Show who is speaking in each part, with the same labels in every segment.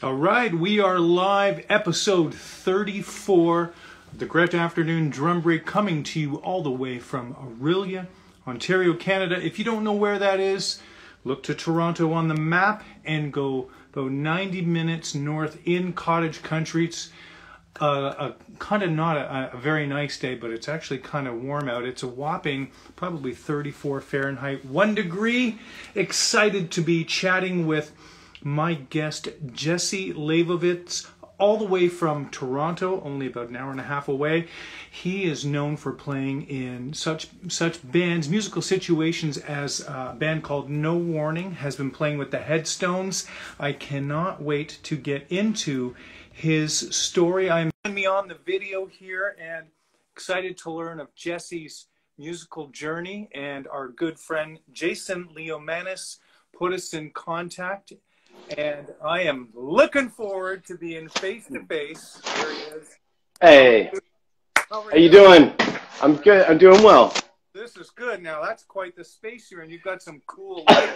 Speaker 1: All right, we are live, episode 34 of the Gretsch Afternoon Drum Break, coming to you all the way from Orillia, Ontario, Canada. If you don't know where that is, look to Toronto on the map and go about 90 minutes north in cottage country. It's kind of not a very nice day, but it's actually kind of warm out. It's a whopping probably 34 Fahrenheit, 1 degree. Excited to be chatting with my guest, Jesse Labovitz, all the way from Toronto, only about an hour and a half away. He is known for playing in such bands, musical situations as a band called No Warning, has been playing with the Headstones. I cannot wait to get into his story. I'm me on the video here and excited to learn of Jesse's musical journey, and our good friend Jesse Labovitz put us in contact. And I am looking forward to being face-to-face. Here he is.
Speaker 2: Hey, how you doing? I'm good. I'm doing well.
Speaker 1: This is good. Now, that's quite the space you're in. You've got some cool lighting.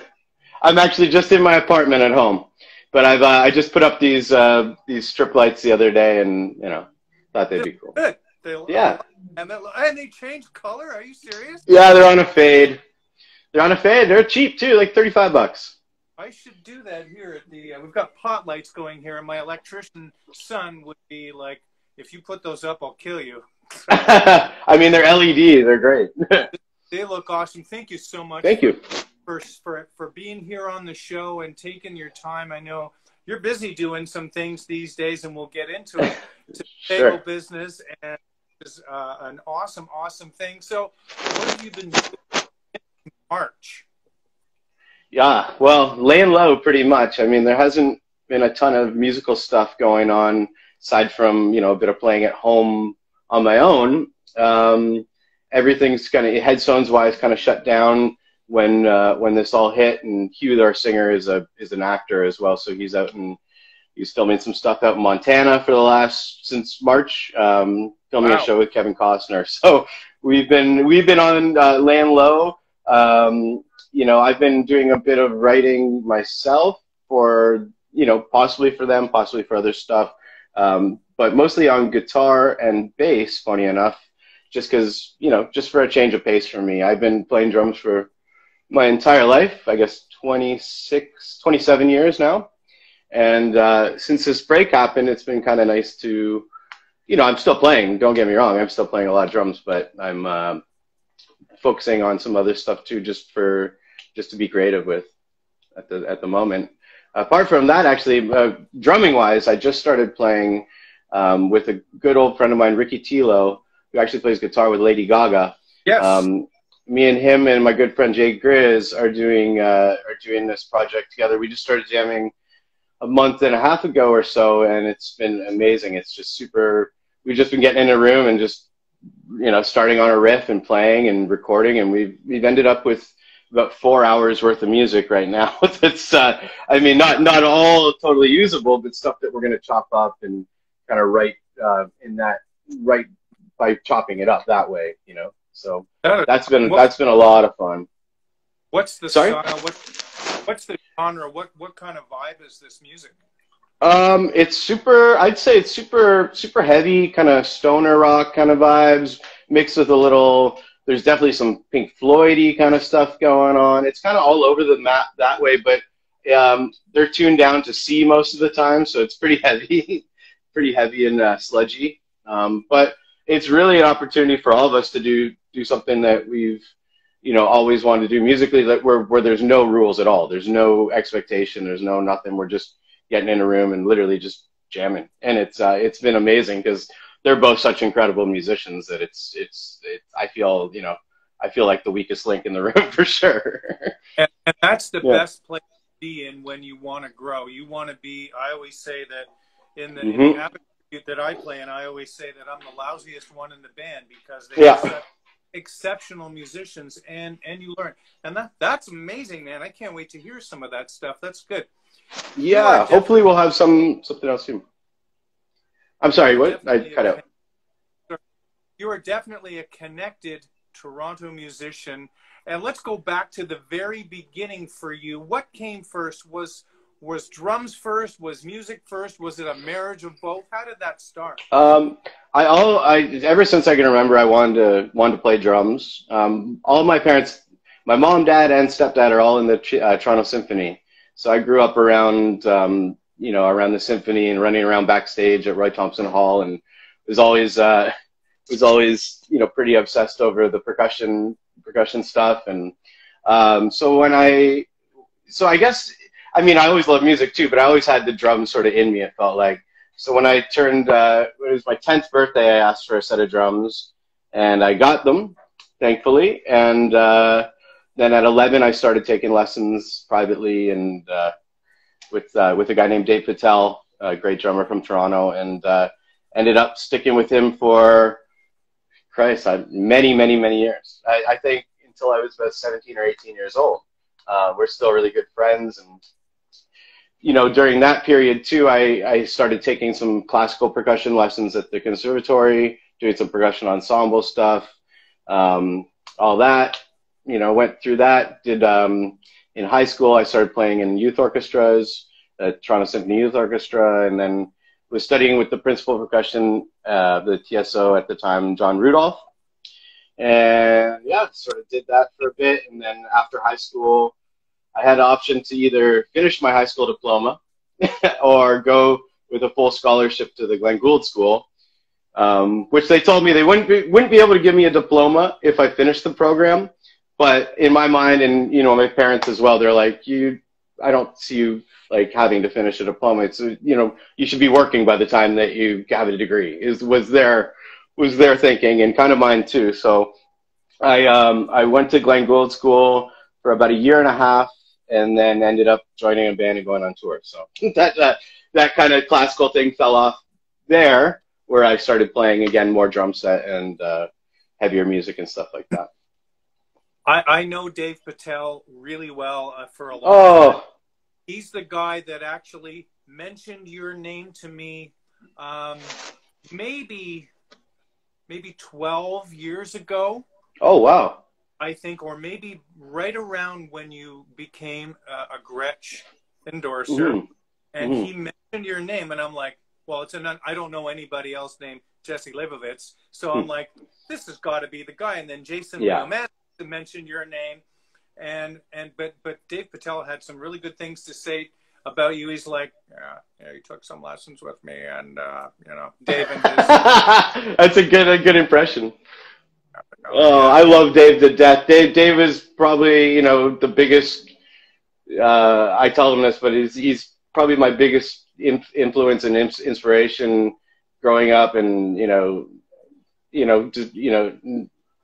Speaker 2: I'm actually just in my apartment at home. But I just put up these strip lights the other day and, thought they'd be cool.
Speaker 1: Good.
Speaker 2: Yeah.
Speaker 1: And they change color? Are you serious?
Speaker 2: Yeah, they're on a fade. They're cheap, too, like $35.
Speaker 1: I should do that here at the, we've got pot lights going here, and my electrician son would be like, if you put those up, I'll kill you.
Speaker 2: I mean, they're LED. They're great.
Speaker 1: They look awesome. Thank you so much.
Speaker 2: Thank you.
Speaker 1: For being here on the show and taking your time. I know you're busy doing some things these days, and we'll get into it. It's a stable business, and it's an awesome, awesome thing. So what have you been doing in March?
Speaker 2: Yeah, well, laying low pretty much. I mean, there hasn't been a ton of musical stuff going on aside from, a bit of playing at home on my own. Everything's kind of, Headstones-wise, kind of shut down when this all hit. And Hugh, our singer, is an actor as well, so he's out and he's filming some stuff out in Montana since March, filming a show with Kevin Costner. So we've been on laying low. I've been doing a bit of writing myself for, possibly for them, possibly for other stuff, but mostly on guitar and bass, funny enough, just because, just for a change of pace for me. I've been playing drums for my entire life, I guess 27 years now. And since this break happened, it's been kind of nice to, I'm still playing, don't get me wrong, I'm still playing a lot of drums, but I'm focusing on some other stuff too, just to be creative with at the moment. Apart from that, actually, drumming wise, I just started playing with a good old friend of mine, Ricky Tilo, who actually plays guitar with Lady Gaga.
Speaker 1: Yes.
Speaker 2: Me and him and my good friend Jay Grizz are doing this project together. We just started jamming a month and a half ago or so, and it's been amazing. It's just super. We've just been getting in a room and just starting on a riff and playing and recording, and we've ended up with about 4 hours worth of music right now. That's I mean, not all totally usable, but stuff that we're going to chop up and kind of write by chopping it up that way, So that's been a lot of fun.
Speaker 1: What's the style? What's the genre? What kind of vibe is this music?
Speaker 2: It's super. I'd say it's super heavy, kind of stoner rock kind of vibes, mixed with a little. There's definitely some Pink Floyd-y kind of stuff going on. It's kind of all over the map that way, but they're tuned down to C most of the time, so it's pretty heavy, and sludgy. But it's really an opportunity for all of us to do something that we've always wanted to do musically, where there's no rules at all. There's no expectation. There's no nothing. We're just getting in a room and literally just jamming, and it's been amazing because they're both such incredible musicians that I feel like the weakest link in the room for sure.
Speaker 1: And that's the best place to be in when you want to grow. You want to be. I always say that in the attitude that I play, and I always say that I'm the lousiest one in the band because they have such exceptional musicians, and you learn, and that's amazing, man. I can't wait to hear some of that stuff. That's good.
Speaker 2: Yeah, hopefully we'll have something else soon. I'm sorry, what? I cut out.
Speaker 1: You are definitely a connected Toronto musician. And let's go back to the very beginning for you. What came first? Was was drums first? Was music first? Was it a marriage of both? How did that start?
Speaker 2: Ever since I can remember, I wanted to play drums. All of my parents, my mom, dad, and stepdad are all in the Toronto Symphony. So I grew up around, around the symphony and running around backstage at Roy Thompson Hall, and was always, pretty obsessed over the percussion stuff. And so I guess, I mean, I always loved music too, but I always had the drums sort of in me, it felt like. So when I turned, it was my 10th birthday, I asked for a set of drums, and I got them, thankfully. And then at 11, I started taking lessons privately, and with a guy named Dave Patel, a great drummer from Toronto, and ended up sticking with him for, many, many, many years. I think until I was about 17 or 18 years old. We're still really good friends, and during that period too, I started taking some classical percussion lessons at the conservatory, doing some percussion ensemble stuff, all that. Went through that. Did in high school, I started playing in youth orchestras, the Toronto Symphony Youth Orchestra, and then was studying with the principal of percussion, the TSO at the time, John Rudolph. And yeah, sort of did that for a bit. And then after high school, I had an option to either finish my high school diploma or go with a full scholarship to the Glenn Gould School, which they told me they wouldn't be able to give me a diploma if I finished the program. But in my mind, and my parents as well, they're like, I don't see you like having to finish a diploma. It's you should be working by the time that you have a degree. Was their thinking, and kind of mine too. So I went to Glenn Gould School for about a year and a half, and then ended up joining a band and going on tour. So that kind of classical thing fell off there, where I started playing again more drum set and heavier music and stuff like that.
Speaker 1: I know Dave Patel really well for a long time. He's the guy that actually mentioned your name to me maybe 12 years ago. Oh, wow. I think, or maybe right around when you became a Gretsch endorser. Mm-hmm. And he mentioned your name, and I'm like, well, I don't know anybody else named Jesse Labovitz. So I'm like, this has got to be the guy. And then Jason Labovitz mentioned your name. But Dave Patel had some really good things to say about you. He's like, yeah, he took some lessons with me, and Dave and his
Speaker 2: that's a good impression. Oh, I love Dave to death. Dave is probably the biggest. I tell him this, but he's probably my biggest influence and inspiration growing up, and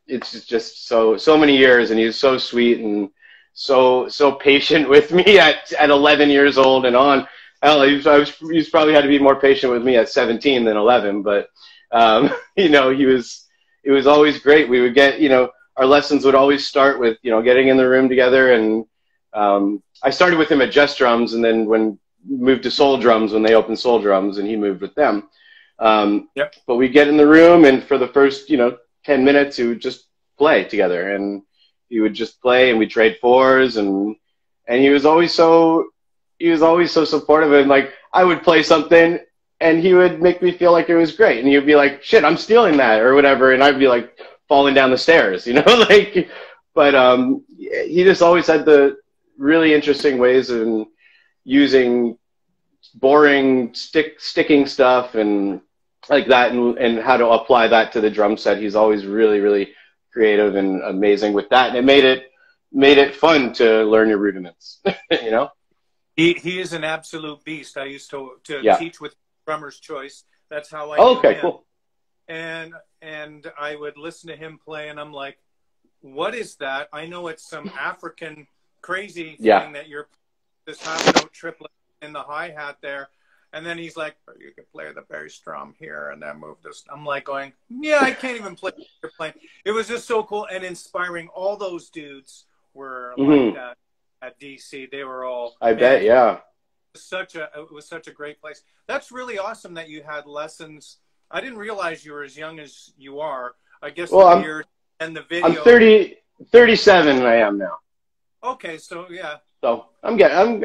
Speaker 2: it's just so many years, and he's so sweet and so patient with me at 11 years old and on. Hell, he's probably had to be more patient with me at 17 than 11, but it was always great. We would get, our lessons would always start with, getting in the room together. And I started with him at Just Drums, and then moved to Soul Drums when they opened Soul Drums, and he moved with them. But we'd get in the room, and for the first, 10 minutes, we would just play together. And he would just play, and we'd trade fours, and he was always so supportive. And like, I would play something, and he would make me feel like it was great. And he'd be like, shit, I'm stealing that, or whatever. And I'd be like falling down the stairs, but he just always had the really interesting ways of using boring sticking stuff and like that, and how to apply that to the drum set. He's always really, really creative and amazing with that. And it made it fun to learn your rudiments,
Speaker 1: He is an absolute beast. I used to teach with Drummer's Choice. That's how I knew him. Cool. And I would listen to him play, and I'm like, what is that? I know it's some African crazy thing that you're this half note triplet in the hi-hat there. And then he's like, you can play the bass drum here and then move this. I'm like going, yeah, I can't even play what you're playing. It was just so cool and inspiring. All those dudes were like that at DC. They were all. I bet, yeah. It was such a great place. That's really awesome that you had lessons. I didn't realize you were as young as you are. I guess the year and the video. I'm 37 I am now. Okay, so yeah.
Speaker 2: So I'm getting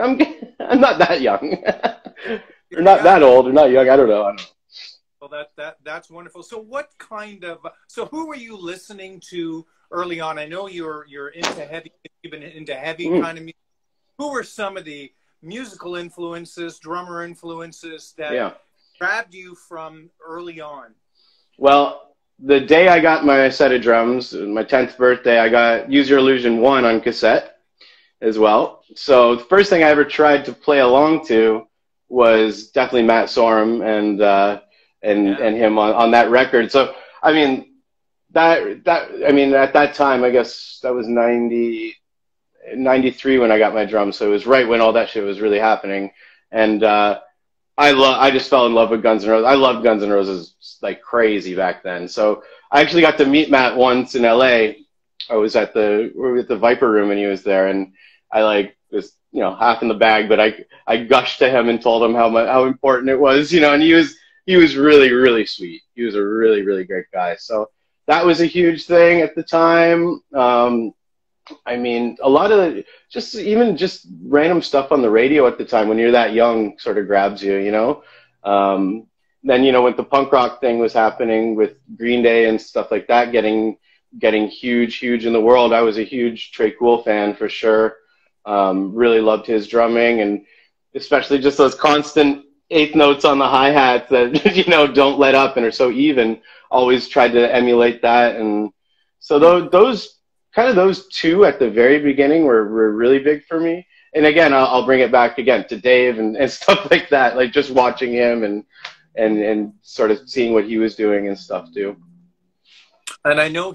Speaker 2: I'm not that young. Or not that old, or not young. I don't know.
Speaker 1: Well, that's wonderful. So what kind of, so who were you listening to early on? I know you're into heavy, you've been into heavy kind of music. Who were some of the musical influences, drummer influences that grabbed you from early on?
Speaker 2: Well, the day I got my set of drums, my 10th birthday, I got Use Your Illusion 1 on cassette as well. So the first thing I ever tried to play along to was definitely Matt Sorum and him on that record. So I mean at that time, I guess that was 93 when I got my drums. So it was right when all that shit was really happening. And I just fell in love with Guns N' Roses. I loved Guns N' Roses like crazy back then. So I actually got to meet Matt once in LA. We were at the Viper Room and he was there, and I like was, you know, half in the bag, but I gushed to him and told him how important it was, you know, and he was really, really sweet. He was a really, really great guy. So that was a huge thing at the time. I mean, a lot of just random stuff on the radio at the time when you're that young sort of grabs you, you know. Then, you know, when the punk rock thing was happening with Green Day and stuff like that, getting huge in the world, I was a huge Trey Cool fan for sure. Really loved his drumming, and especially just those constant eighth notes on the hi-hat that, you know, don't let up and are so even. Always tried to emulate that. And so those two at the very beginning were really big for me. And again, I'll bring it back again to Dave and stuff like that, like just watching him and sort of seeing what he was doing and stuff too.
Speaker 1: And I know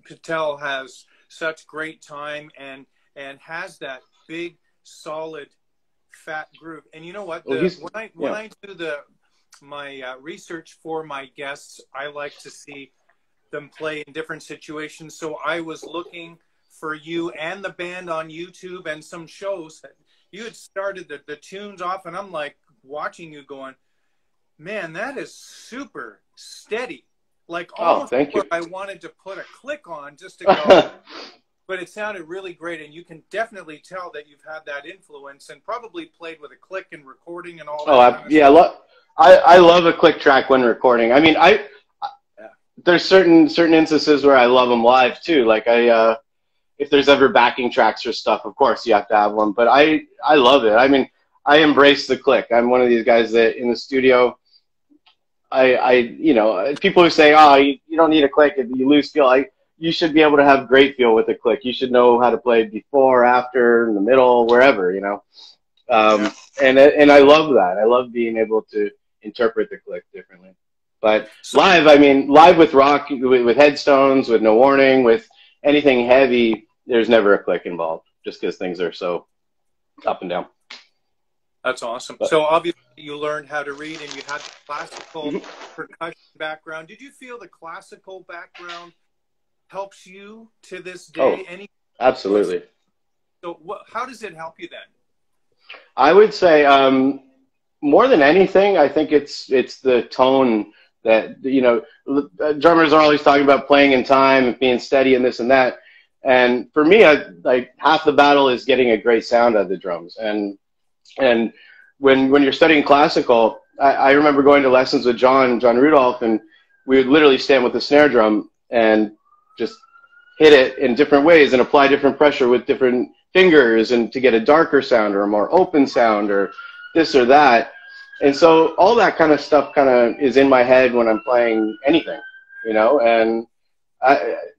Speaker 1: Patel has such great time and has that big, solid, fat groove. And you know what? When I do my research for my guests, I like to see them play in different situations. So I was looking for you and the band on YouTube and some shows. You had started the tunes off, and I'm like watching you going, man, that is super steady. Like almost what I wanted to put a click on just to go. But it sounded really great, and you can definitely tell that you've had that influence and probably played with a click and recording and all that.
Speaker 2: I love a click track when recording. I mean, there's certain instances where I love them live too. Like if there's ever backing tracks or stuff, of course you have to have one. But I love it. I mean, I embrace the click. I'm one of these guys that in the studio, you know, people who say, oh, you don't need a click if you lose feel. You should be able to have great feel with a click. You should know how to play before, after, in the middle, wherever, you know. And I love that. I love being able to interpret the click differently. But live, I mean, live with rock, with Headstones, with No Warning, with anything heavy, there's never a click involved, just because things are so up and down.
Speaker 1: That's awesome. So obviously you learned how to read, and you had the classical percussion background. Did you feel the classical background helps you to this day?
Speaker 2: Absolutely.
Speaker 1: So how does it help you then?
Speaker 2: I would say more than anything, I think it's the tone that, you know, drummers are always talking about playing in time and being steady and this and that. And for me, like half the battle is getting a great sound out of the drums. And when you're studying classical, I remember going to lessons with John Rudolph, and we would literally stand with the snare drum and just hit it in different ways and apply different pressure with different fingers and to get a darker sound or a more open sound or this or that. And so all that kind of stuff kind of is in my head when I'm playing anything, you know, and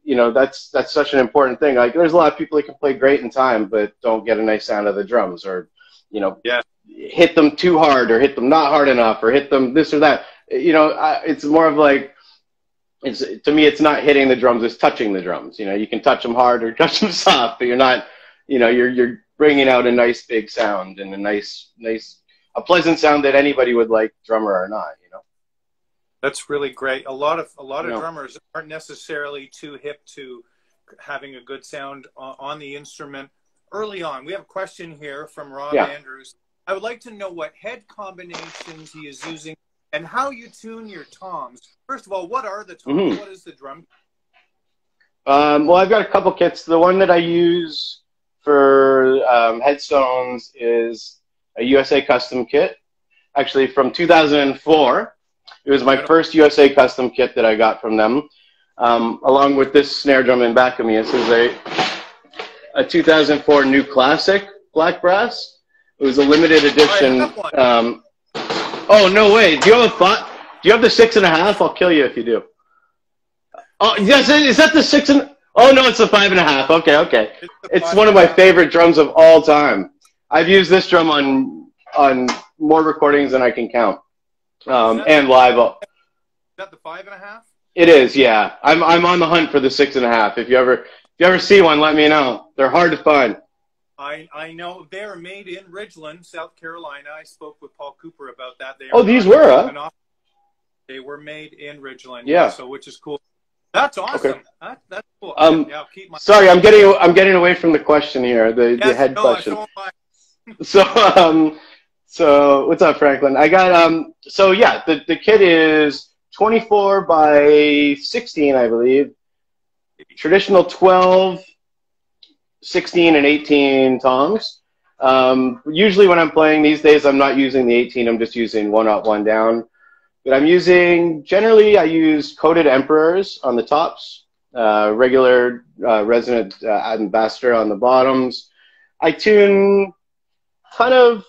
Speaker 2: you know, that's such an important thing. Like there's a lot of people that can play great in time, but don't get a nice sound of the drums, or, you know, hit them too hard or hit them not hard enough or hit them this or that. You know, it's more of like, to me, it's not hitting the drums, it's touching the drums. You know, you can touch them hard or touch them soft, but you're not, you know, you're bringing out a nice big sound and a pleasant sound that anybody would like, drummer or not, you know.
Speaker 1: That's really great. A lot of drummers aren't necessarily too hip to having a good sound on the instrument early on. We have a question here from Rob Andrews. I would like to know what head combinations he is using and how you tune your toms. First of all, what are the toms? What is the drum?
Speaker 2: Well, I've got a couple kits. The one that I use for Headstones is a USA custom kit, actually from 2004. It was my first USA custom kit that I got from them, along with this snare drum in back of me. This is a 2004 new classic black brass. It was a limited edition. Oh, no way. Do you have do you have the 6.5? I'll kill you if you do. Oh, yes, is that the 6 and? Oh no, it's the 5.5. Okay, okay. It's one of my favorite drums of all time. I've used this drum on more recordings than I can count, and live. Is
Speaker 1: that the 5.5?
Speaker 2: It is, yeah. I'm on the hunt for the 6.5. If you ever see one, let me know. They're hard to find.
Speaker 1: I know they're made in Ridgeland, South Carolina. I spoke with Paul Cooper about that.
Speaker 2: These were, huh?
Speaker 1: They were made in Ridgeland.
Speaker 2: Yeah.
Speaker 1: So which is cool. That's awesome.
Speaker 2: Okay.
Speaker 1: That's cool. Yeah,
Speaker 2: sorry, I'm getting away from the question here. The head question. So what's up, Franklin? I got so yeah, the kit is 24 by 16, I believe. Traditional 12, 16, and 18 toms. Usually when I'm playing these days, I'm not using the 18. I'm just using 1 up, 1 down. But I'm using, generally, I use coated emperors on the tops, regular resonant ambassador on the bottoms. I tune kind of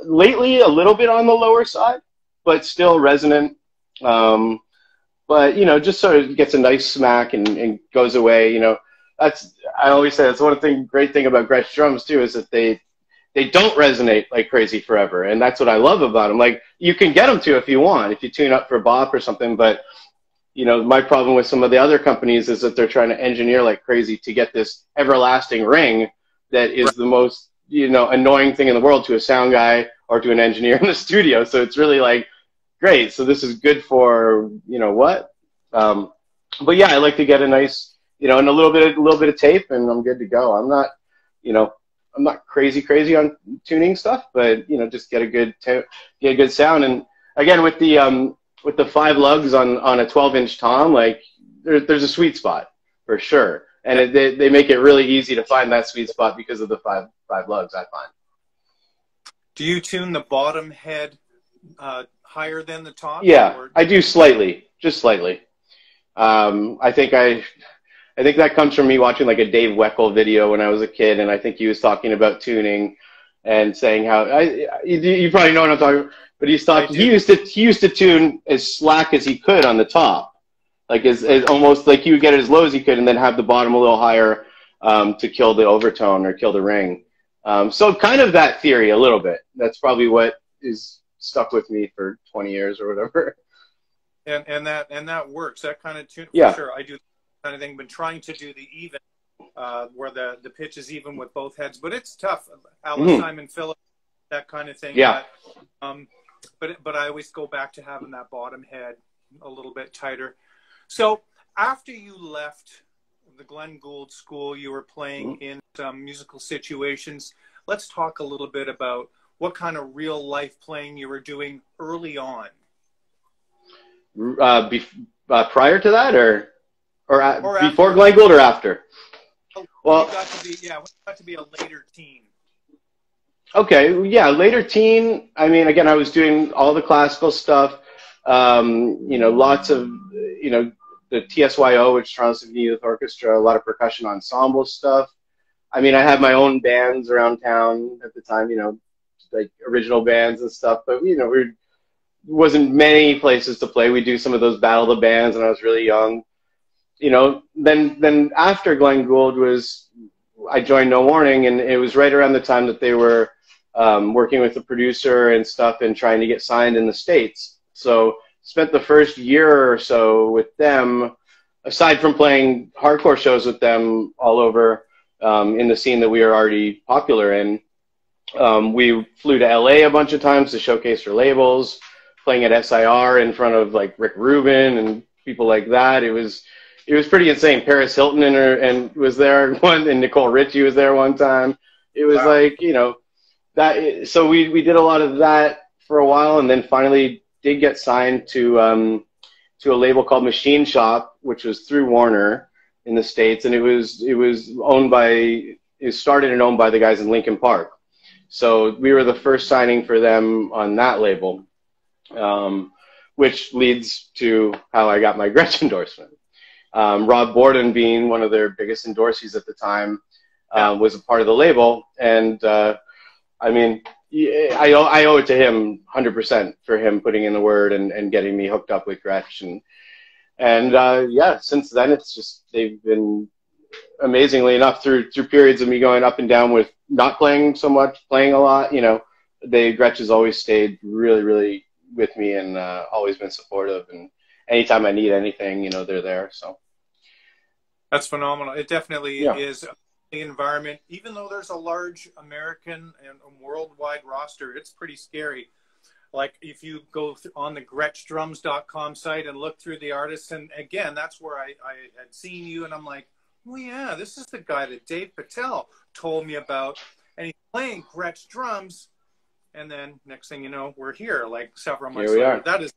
Speaker 2: lately a little bit on the lower side, but still resonant. But, you know, just sort of gets a nice smack and goes away. You know, I always say that's great thing about Gretsch drums too, is that they don't resonate like crazy forever. And that's what I love about them. Like, you can get them to if you want, if you tune up for bop or something. But, you know, my problem with some of the other companies is that they're trying to engineer like crazy to get this everlasting ring that is the most, you know, annoying thing in the world to a sound guy or to an engineer in the studio. So it's really like, great. So this is good for, you know, what? But yeah, I like to get a nice, you know, and a little bit of tape, and I'm good to go. I'm not, you know, I'm not crazy on tuning stuff, but, you know, just get a good sound. And again, with the 5 lugs on a 12-inch tom, like there's a sweet spot for sure. And they make it really easy to find that sweet spot because of the five lugs, I find.
Speaker 1: Do you tune the bottom head higher than the top?
Speaker 2: Yeah, or? I do slightly, just slightly. I think that comes from me watching like a Dave Weckl video when I was a kid, and I think he was talking about tuning and saying how you probably know what I'm talking about, but he used to tune as slack as he could on the top, like as almost like he would get it as low as he could, and then have the bottom a little higher to kill the overtone or kill the ring. So kind of that theory a little bit. That's probably what is stuck with me for 20 years or whatever.
Speaker 1: And that works. That kind of tune,
Speaker 2: yeah.
Speaker 1: For sure. I do that kind of thing. Been trying to do the even, where the pitch is even with both heads, but it's tough. Alice, Simon, Phillips, that kind of thing.
Speaker 2: Yeah.
Speaker 1: But I always go back to having that bottom head a little bit tighter. So after you left the Glenn Gould School, you were playing in some musical situations. Let's talk a little bit about what kind of real life playing you were doing early on.
Speaker 2: Prior to that, or before Glenn Gould, or after?
Speaker 1: Well, we got to be a later teen.
Speaker 2: Okay, yeah, later teen. I mean, again, I was doing all the classical stuff. You know, lots of, you know, the TSYO, which Toronto Symphony Youth Orchestra, a lot of percussion ensemble stuff. I mean, I had my own bands around town at the time, you know, like original bands and stuff. But, you know, wasn't many places to play. We do some of those Battle of the Bands when I was really young. You know, then after Glenn Gould I joined No Warning, and it was right around the time that they were working with the producer and stuff and trying to get signed in the States. So spent the first year or so with them, aside from playing hardcore shows with them all over in the scene that we were already popular in. We flew to LA a bunch of times to showcase for labels, playing at SIR in front of like Rick Rubin and people like that. It was pretty insane. Paris Hilton and was there one, and Nicole Richie was there one time. It was like, you know, that. So we did a lot of that for a while, and then finally did get signed to a label called Machine Shop, which was through Warner in the States, and it was started and owned by the guys in Lincoln Park. So we were the first signing for them on that label, which leads to how I got my Gretsch endorsement. Rob Borden, being one of their biggest endorsees at the time, was a part of the label. And I mean, I owe it to him 100% for him putting in the word and getting me hooked up with Gretsch. And yeah, since then, it's just, they've been, amazingly enough, through periods of me going up and down with not playing so much, playing a lot, you know, Gretsch has always stayed really, really with me and always been supportive. And anytime I need anything, you know, they're there. So
Speaker 1: that's phenomenal. It definitely is the environment. Even though there's a large American and worldwide roster, it's pretty scary. Like if you go on the GretschDrums.com site and look through the artists, and again, that's where I had seen you, and I'm like, oh yeah, this is the guy that Dave Patel told me about, and he's playing Gretsch drums, and then next thing you know, we're here, like several months later. That is.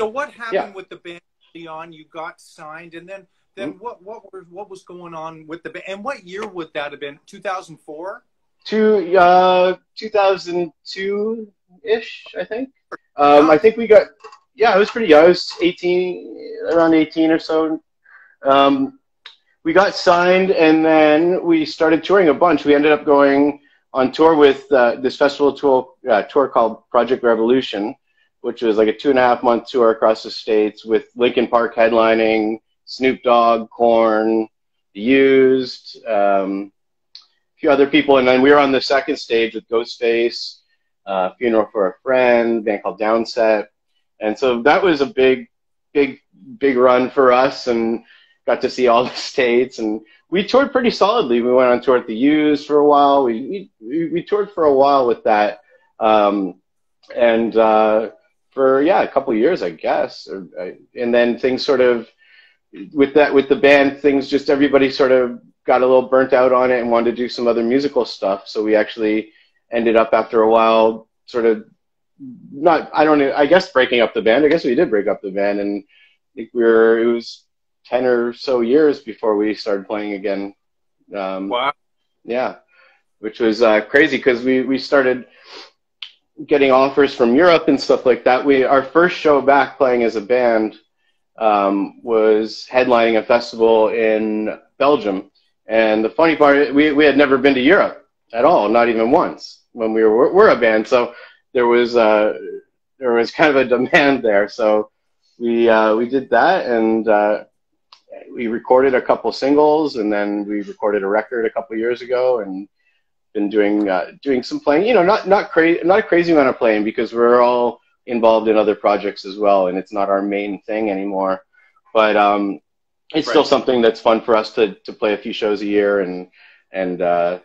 Speaker 1: So what happened with the band, Leon? You got signed, and then what was going on with the band, and what year would that have been? 2004? 2002-ish, I think. I think we got, it was pretty young. I was 18, around 18 or so. We got signed, and then we started touring a bunch. We ended up going on tour with this festival tour called Project Revolution, which was like a 2.5-month tour across the States with Linkin Park headlining, Snoop Dogg, Korn, The Used, a few other people. And then we were on the second stage with Ghostface, Funeral for a Friend, a band called Downset. And so that was a big run for us, and got to see all the states, and we toured pretty solidly. We went on tour at The Used for a while. We toured for a while with that, for a couple of years, I guess. And then things sort of, with the band, things just, everybody sort of got a little burnt out on it and wanted to do some other musical stuff. So we actually ended up, after a while, sort of I guess breaking up the band. I guess we did break up the band, and I think it was 10 or so years before we started playing again. Wow. Yeah, which was crazy, because we started getting offers from Europe and stuff like that. Our first show back playing as a band was headlining a festival in Belgium. And the funny part, we had never been to Europe at all, not even once, when we're a band. So there was kind of a demand there. So we did that, and we recorded a couple singles, and then we recorded a record a couple years ago, and been doing some playing. You know, not a crazy amount of playing, because we're all involved in other projects as well, and it's not our main thing anymore. But it's still something that's fun for us to play a few shows a year, and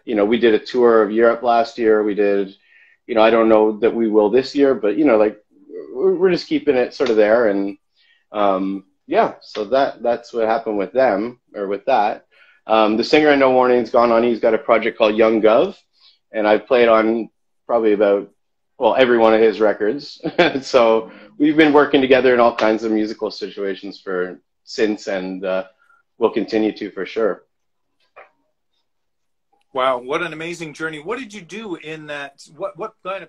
Speaker 1: you know, we did a tour of Europe last year. We did, you know, I don't know that we will this year, but you know, like we're just keeping it sort of there, and yeah, so that's what happened with them, or with that. The singer in No Warning's gone on. He's got a project called Young Gov, and I've played on probably every one of his records. So we've been working together in all kinds of musical situations since, and we'll continue to, for sure. Wow, what an amazing journey. What did you do in that? What kind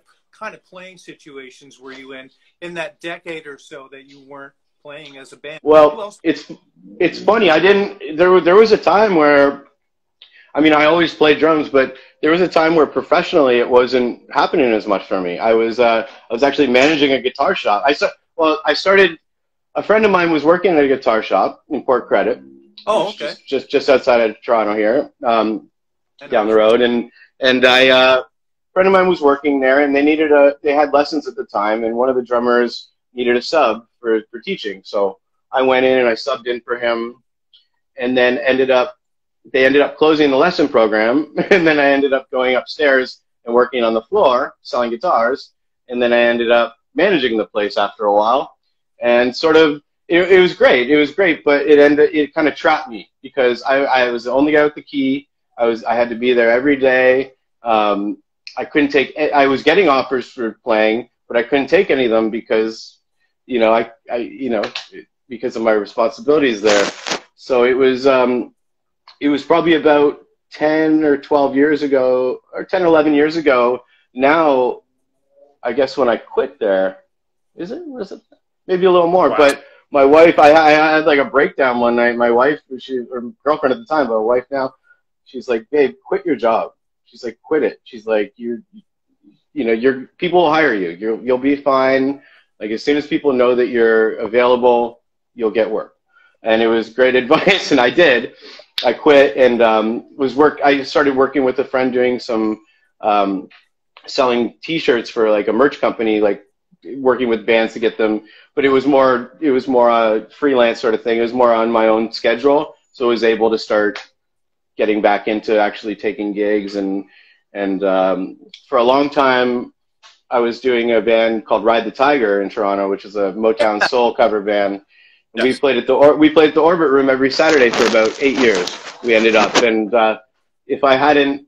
Speaker 1: of playing situations were you in that decade or so that you weren't playing as a band?
Speaker 2: Well, it's funny. There was a time where, I mean, I always played drums, but there was a time where professionally it wasn't happening as much for me. I was actually managing a guitar shop. A friend of mine was working at a guitar shop in Port Credit.
Speaker 1: Oh, okay.
Speaker 2: Just outside of Toronto here, down the road, and a friend of mine was working there, and they had lessons at the time, and one of the drummers needed a sub for teaching. So I went in and I subbed in for him, and then they ended up closing the lesson program, and then I ended up going upstairs and working on the floor selling guitars, and then I ended up managing the place after a while, and sort of it was great. It was great, but it kind of trapped me, because I was the only guy with the key. I had to be there every day. I couldn't take. I was getting offers for playing, but I couldn't take any of them because, you know, because of my responsibilities there. So it was probably about 10 or 12 years ago, or 10 or 11 years ago, now, I guess when I quit there, was it maybe a little more,
Speaker 1: Wow.
Speaker 2: but my wife, I had like a breakdown one night. My wife, her girlfriend at the time, but wife now, she's like, babe, quit your job. She's like, quit it. She's like, you know, people will hire you. You'll be fine. Like, as soon as people know that you're available, you'll get work. And it was great advice, and I did. I quit and I started working with a friend doing some selling T-shirts for like a merch company, like working with bands to get them. But it was more a freelance sort of thing. It was more on my own schedule, so I was able to start getting back into actually taking gigs. And for a long time, I was doing a band called Ride the Tiger in Toronto, which is a Motown soul cover band. And
Speaker 1: Yes.
Speaker 2: we played at the Orbit Room every Saturday for about 8 years. We ended up, and if I hadn't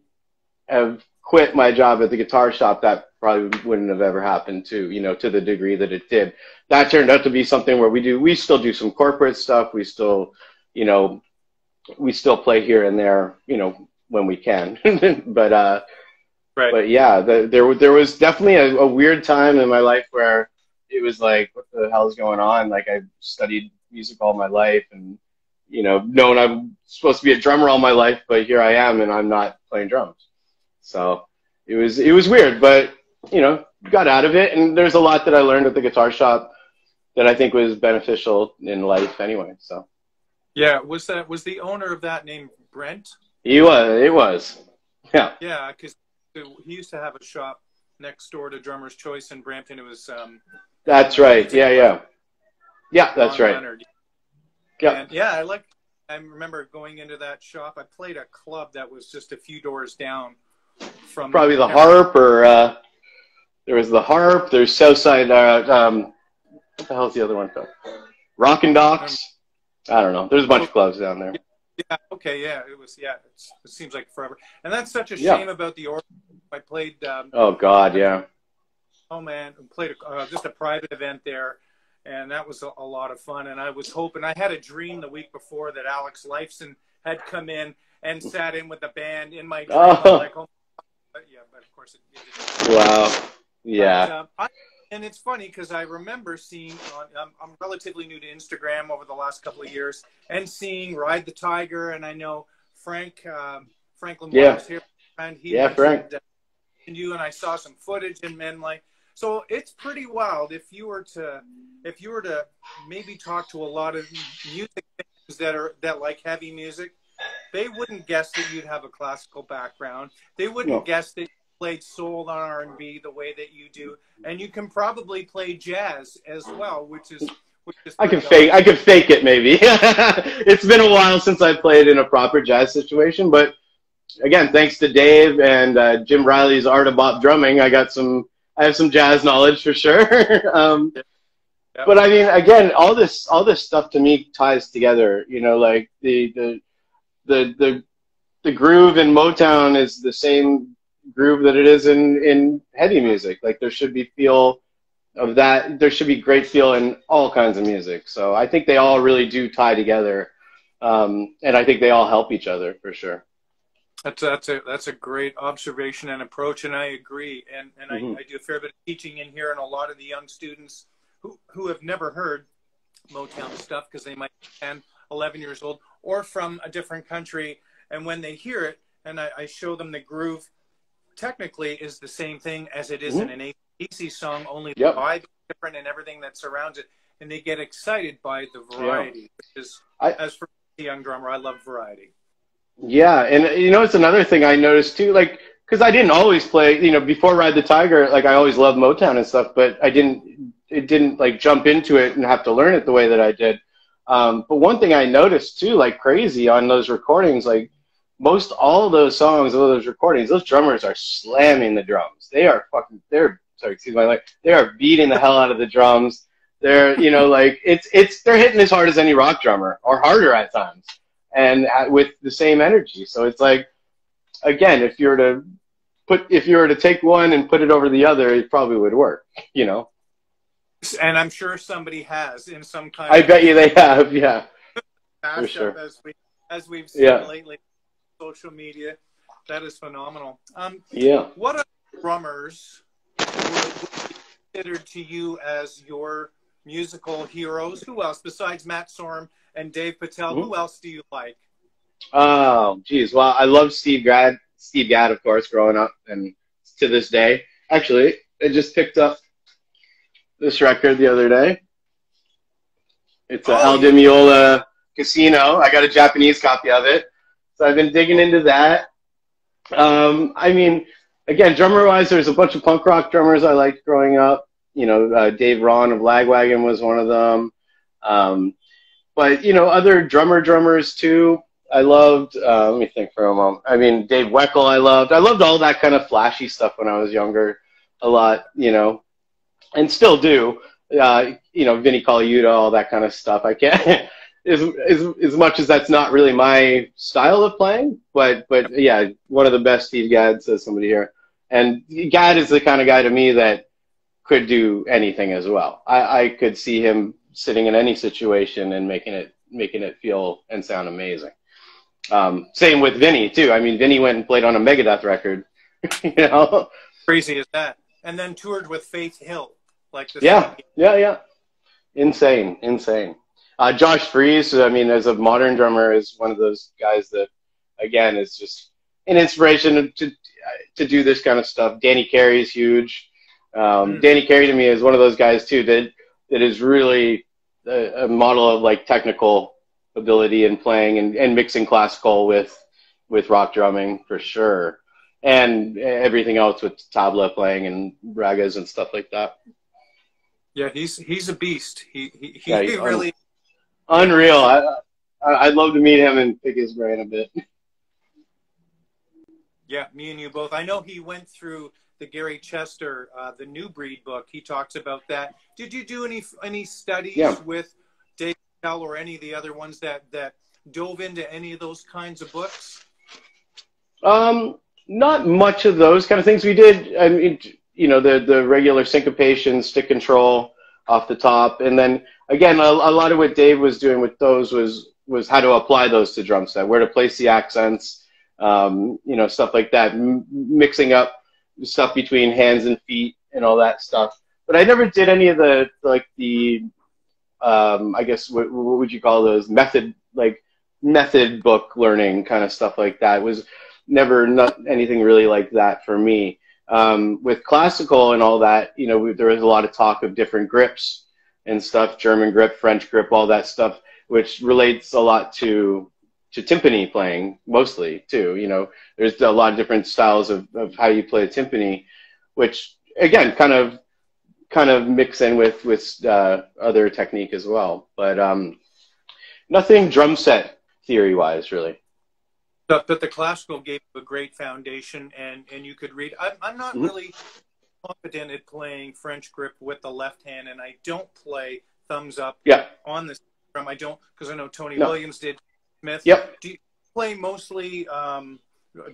Speaker 2: have quit my job at the guitar shop, that probably wouldn't have ever happened to the degree that it did. That turned out to be something where we still do some corporate stuff. We still play here and there, when we can. But
Speaker 1: Right.
Speaker 2: But yeah, there was definitely a weird time in my life where it was like, what the hell is going on? Like, I studied music all my life, and known I'm supposed to be a drummer all my life, but here I am, and I'm not playing drums. So it was weird, but got out of it, and there's a lot that I learned at the guitar shop that I think was beneficial in life anyway. So
Speaker 1: Yeah, was the owner of that named Brent?
Speaker 2: it was. Yeah.
Speaker 1: Yeah, because he used to have a shop next door to Drummer's Choice in Brampton. It was
Speaker 2: That's right. Yeah, that's right.
Speaker 1: Leonard.
Speaker 2: Yeah.
Speaker 1: And yeah, I remember going into that shop. I played a club that was just a few doors down from
Speaker 2: probably the Harp, or there was the Harp. There's Southside. What the hell is the other one called? Rockin' Docks. I don't know. There's a bunch of clubs down there.
Speaker 1: Yeah. Okay. Yeah. It was. Yeah. It seems like forever. And that's such a shame about the Orbit. I played.
Speaker 2: Oh God. Yeah.
Speaker 1: Oh man, played just a private event there, and that was a lot of fun. And I was hoping, I had a dream the week before that Alex Lifeson had come in and sat in with the band in my dream.
Speaker 2: Oh.
Speaker 1: Like, oh, but yeah, but of course it didn't.
Speaker 2: Wow. Yeah.
Speaker 1: But, and it's funny because I remember seeing I'm relatively new to Instagram over the last couple of years, and seeing Ride the Tiger, and I know Franklin was here, and he
Speaker 2: Frank.
Speaker 1: And you, and I saw some footage, and so it's pretty wild. If you were to maybe talk to a lot of music fans that like heavy music, they wouldn't guess that you'd have a classical background. They wouldn't guess that you played soul and R&B the way that you do, and you can probably play jazz as well, which is
Speaker 2: I can fake it maybe. It's been a while since I played in a proper jazz situation, but again, thanks to Dave and Jim Riley's Art of Bop Drumming, I have some jazz knowledge for sure. But I mean, again, all this stuff to me ties together. Like the groove in Motown is the same groove that it is in heavy music. Like, there should be feel of that. There should be great feel in all kinds of music. So I think they all really do tie together, and I think they all help each other for sure.
Speaker 1: That's a great observation and approach, and I agree. And I do a fair bit of teaching in here, and a lot of the young students who have never heard Motown stuff, because they might be 10, 11 years old, or from a different country, and when they hear it, and I show them the groove, technically is the same thing as it is in an AC song, only the vibe is different and everything that surrounds it, and they get excited by the variety. Which is, as for the young drummer, I love variety. Yeah, and it's another thing I noticed too, like, because I didn't always play, before Ride the Tiger, like, I always loved Motown and stuff, but it didn't like jump into it and have to learn it the way that I did. But one thing I noticed too, like crazy on those recordings, like most all of those songs, all those recordings, those drummers are slamming the drums. They are they are beating the hell out of the drums. They're, like they're hitting as hard as any rock drummer, or harder at times, and with the same energy. So it's like, again, if you were to take one and put it over the other, it probably would work, And I'm sure somebody has in some kind. I bet you they have, yeah. For sure. As we've seen lately, social media, that is phenomenal. drummers would be considered to you as your musical heroes? Who else besides Matt Sorum and Dave Patel? Who else do you like?
Speaker 2: Oh, geez. Well, I love Steve Gadd, of course, growing up, and to this day. Actually, I just picked up this record the other day. It's El Dimiola Casino. I got a Japanese copy of it, so I've been digging into that. I mean, again, drummer-wise, there's a bunch of punk rock drummers I liked growing up. You know, Dave Ron of Lagwagon was one of them. But, you know, other drummers, too. I loved, let me think for a moment. I mean, Dave Weckl I loved. I loved all that kind of flashy stuff when I was younger a lot, you know, and still do. You know, Vinnie Colaiuta, all that kind of stuff. I can't, as much as that's not really my style of playing, but yeah, one of the best Steve Gadd, says somebody here. And Gadd is the kind of guy to me that could do anything as well. I could see him sitting in any situation and making it feel and sound amazing. Same with Vinny too. I mean, Vinny went and played on a Megadeth record, you know.
Speaker 1: Crazy as that, and then toured with Faith Hill, like this.
Speaker 2: Yeah. Insane. Josh Freese, I mean, as a modern drummer, is one of those guys that, again, is just an inspiration to do this kind of stuff. Danny Carey is huge. Danny Carey to me is one of those guys too that is really a model of like technical ability in playing and mixing classical with rock drumming for sure, and everything else with tabla playing and ragas and stuff like that.
Speaker 1: Yeah, he's a beast. He really
Speaker 2: unreal. I'd love to meet him and pick his brain a bit.
Speaker 1: Yeah, me and you both. I know he went through the Gary Chester, the New Breed book. He talks about that. Did you do any studies with Dave Patel or any of the other ones that dove into any of those kinds of books?
Speaker 2: Not much of those kind of things. We did, I mean, you know, the regular syncopation, stick control off the top. And then, again, a lot of what Dave was doing with those was how to apply those to drum set, where to place the accents, you know, stuff like that, mixing up stuff between hands and feet and all that stuff. But I never did any of the, like the, I guess, what would you call those, method book learning kind of stuff like that. It was never not anything really like that for me. With classical and all that, you know, there was a lot of talk of different grips and stuff, German grip, French grip, all that stuff, which relates a lot to timpani playing mostly too. You know, there's a lot of different styles of how you play a timpani, which again kind of mix in with other technique as well. But nothing drum set theory wise really.
Speaker 1: But the classical gave you a great foundation, and you could read. I'm not really confident at playing French grip with the left hand, and I don't play thumbs up on the drum. I don't, because I know Tony Williams did. Smith. Yep. Do you play mostly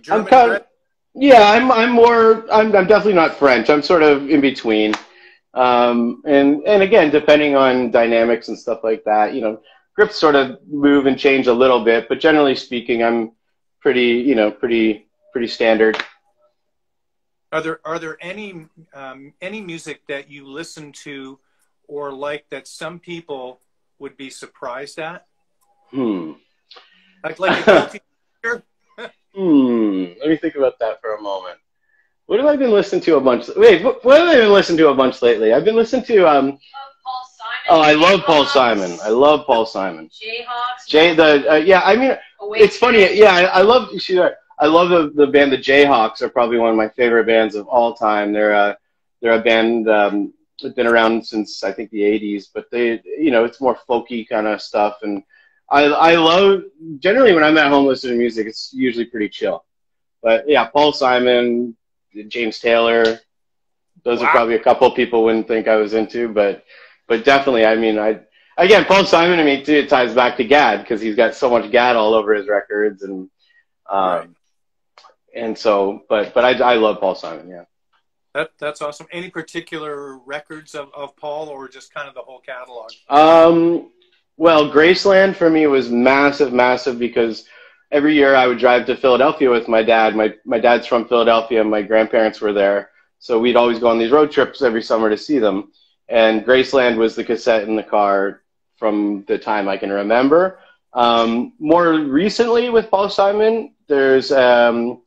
Speaker 1: German grip?
Speaker 2: Yeah, I'm definitely not French. I'm sort of in between. And again, depending on dynamics and stuff like that, you know, grips sort of move and change a little bit, but generally speaking, I'm pretty standard.
Speaker 1: Are there any music that you listen to or like that some people would be surprised at? Like a guilty pleasure?
Speaker 2: Let me think about that for a moment. What have I been listening to a bunch? Wait, what have I been listening to a bunch lately? I've been listening to
Speaker 3: Paul Simon.
Speaker 2: Oh, I love Paul Simon. I love Paul Simon.
Speaker 3: Jayhawks.
Speaker 2: Yeah, I mean, it's funny. Yeah, I love the band. The Jayhawks are probably one of my favorite bands of all time. They're a band that's been around since I think the '80s, but they, you know, it's more folky kind of stuff. And I love, generally when I'm at home listening to music, it's usually pretty chill. But yeah, Paul Simon, James Taylor, those are probably a couple people wouldn't think I was into, but definitely, I mean, again, Paul Simon to me too, it ties back to Gadd because he's got so much Gadd all over his records, and and so, but I love Paul Simon, yeah.
Speaker 1: That's awesome. Any particular records of Paul, or just kind of the whole catalog?
Speaker 2: Well, Graceland for me was massive because every year I would drive to Philadelphia with my dad. My dad's from Philadelphia. My grandparents were there. So we'd always go on these road trips every summer to see them. And Graceland was the cassette in the car from the time I can remember. More recently with Paul Simon, there's a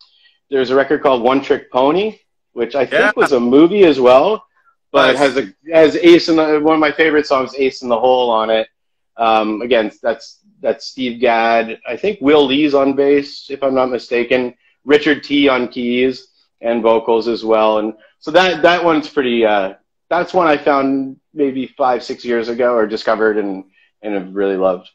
Speaker 2: record called One Trick Pony, which I think was a movie as well, but has Ace in the, one of my favorite songs, Ace in the Hole, on it. Again, that's Steve Gadd. I think Will Lee's on bass, if I'm not mistaken. Richard T on keys and vocals as well. And so that one's pretty. That's one I found maybe 5-6 years ago, or discovered and have really loved.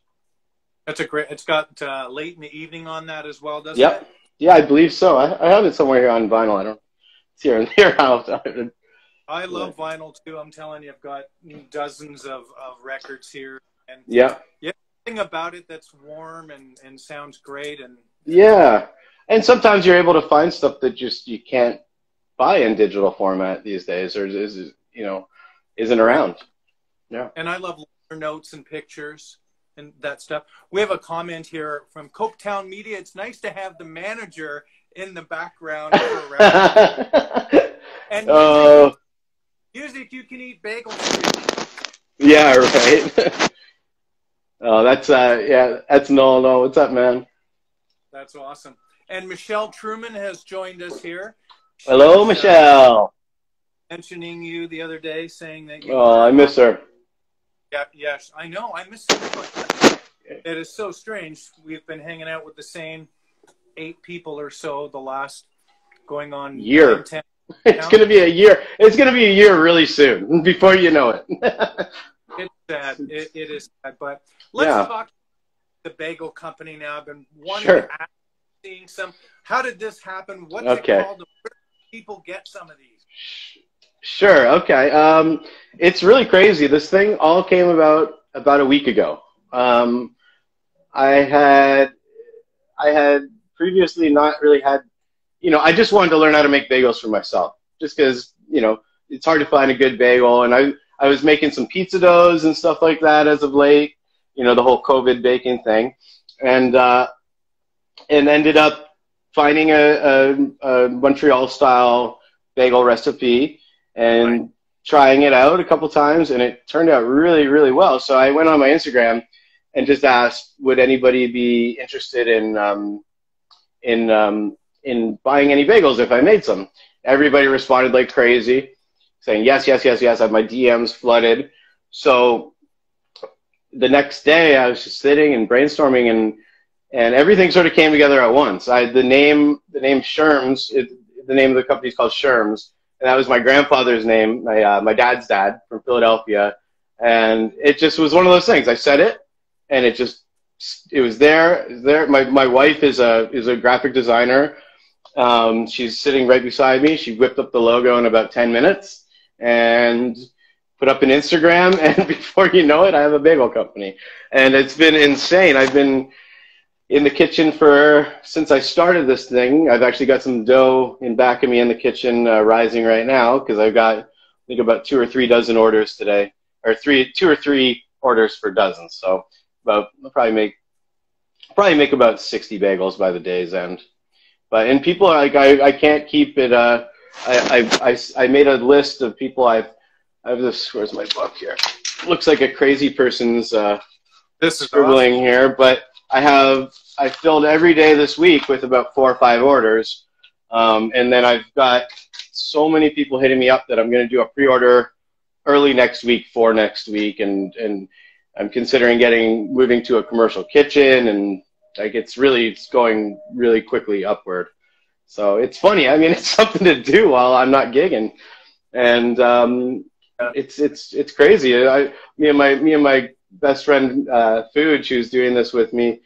Speaker 1: That's a great. It's got Late in the Evening on that as well, doesn't
Speaker 2: Yep.
Speaker 1: it?
Speaker 2: Yeah, I believe so. I have it somewhere here on vinyl. I don't. It's here and there.
Speaker 1: I love vinyl too. I'm telling you, I've got dozens of records here. And
Speaker 2: yeah.
Speaker 1: Thing about it that's warm and sounds great. And
Speaker 2: yeah. And sometimes you're able to find stuff that just you can't buy in digital format these days, or isn't around. Yeah.
Speaker 1: And I love notes and pictures and that stuff. We have a comment here from Coketown Media. It's nice to have the manager in the background. And music you can eat bagels.
Speaker 2: Yeah, right. Oh, that's no. What's up, man?
Speaker 1: That's awesome. And Michelle Truman has joined us here.
Speaker 2: Hello, Michelle.
Speaker 1: Mentioning you the other day, saying that you.
Speaker 2: Oh, I miss her.
Speaker 1: Yeah, yes, I know. I miss her. It is so strange. We've been hanging out with the same 8 people or so the last going on
Speaker 2: year.
Speaker 1: 10.
Speaker 2: It's going to be a year. It's going to be a year really soon, before you know it.
Speaker 1: It's sad. It is sad. But let's talk the bagel company now. I've been wanting to ask, seeing some. How did this happen? What's it called? Where do people get some of these?
Speaker 2: Sure. Okay. It's really crazy. This thing all came about a week ago. I had previously not really had, I just wanted to learn how to make bagels for myself, just because, it's hard to find a good bagel. And I was making some pizza doughs and stuff like that as of late, the whole COVID baking thing. And ended up finding a Montreal style bagel recipe and trying it out a couple times, and it turned out really, really well. So I went on my Instagram and just asked, would anybody be interested in buying any bagels if I made some? Everybody responded like crazy, saying yes, yes, yes, yes. I have my DMs flooded. So the next day I was just sitting and brainstorming, and everything sort of came together at once. The name Sherms, the name of the company is called Sherms, and that was my grandfather's name, my dad's dad from Philadelphia. And it just was one of those things. I said it, and it was there. My wife is a graphic designer. She's sitting right beside me. She whipped up the logo in about 10 minutes and put up an Instagram, and before you know it, I have a bagel company. And it's been insane. I've been in the kitchen since I started this thing. I've actually got some dough in back of me in the kitchen rising right now, because I've got, I think, about 2 or 3 dozen orders today, or 2 or 3 orders for dozens. So I'll probably make about 60 bagels by the day's end. And people are like, I can't keep it. I made a list of people I have this. Where's my book here? Looks like a crazy person's
Speaker 1: this is
Speaker 2: scribbling
Speaker 1: awesome.
Speaker 2: here, but I filled every day this week with about 4 or 5 orders, and then I've got so many people hitting me up that I'm going to do a pre-order early next week for next week, and I'm considering moving to a commercial kitchen, and it's going really quickly upward. So it's funny. I mean, it's something to do while I'm not gigging, and it's crazy. Me and my best friend Food, who's doing this with me,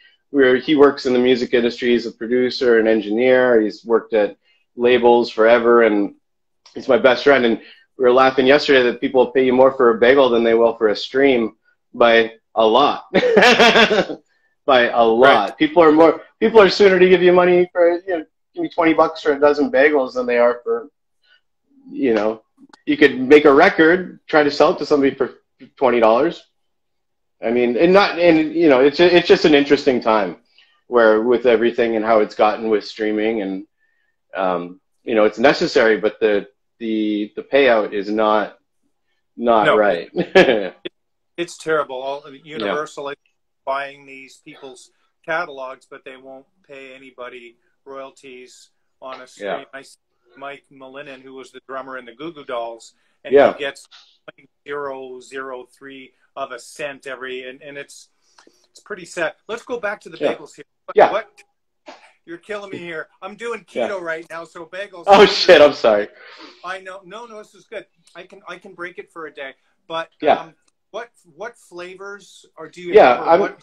Speaker 2: he works in the music industry. He's a producer and engineer. He's worked at labels forever, and he's my best friend. And we were laughing yesterday that people pay you more for a bagel than they will for a stream, by a lot. By a lot. Right. People are sooner to give you money for, give me $20 for a dozen bagels than they are for, you could make a record, try to sell it to somebody for $20. I mean, it's just an interesting time with everything and how it's gotten with streaming, and it's necessary, but the the payout is not
Speaker 1: No,
Speaker 2: right.
Speaker 1: it's terrible. All
Speaker 2: Yeah.
Speaker 1: Universal is buying these people's catalogs, but they won't pay anybody royalties on a stream.
Speaker 2: Yeah.
Speaker 1: I see Mike Malinin, who was the drummer in the Goo Goo Dolls, and
Speaker 2: Yeah.
Speaker 1: he gets 0.003 of a cent every, and it's pretty sad. Let's go back to the
Speaker 2: Yeah.
Speaker 1: bagels here.
Speaker 2: Yeah.
Speaker 1: What? You're killing me here. I'm doing keto right now, so bagels.
Speaker 2: Oh shit! I'm sorry.
Speaker 1: I know. No, this is good. I can break it for a day. But
Speaker 2: Yeah.
Speaker 1: What flavors do you
Speaker 2: Yeah,
Speaker 1: have?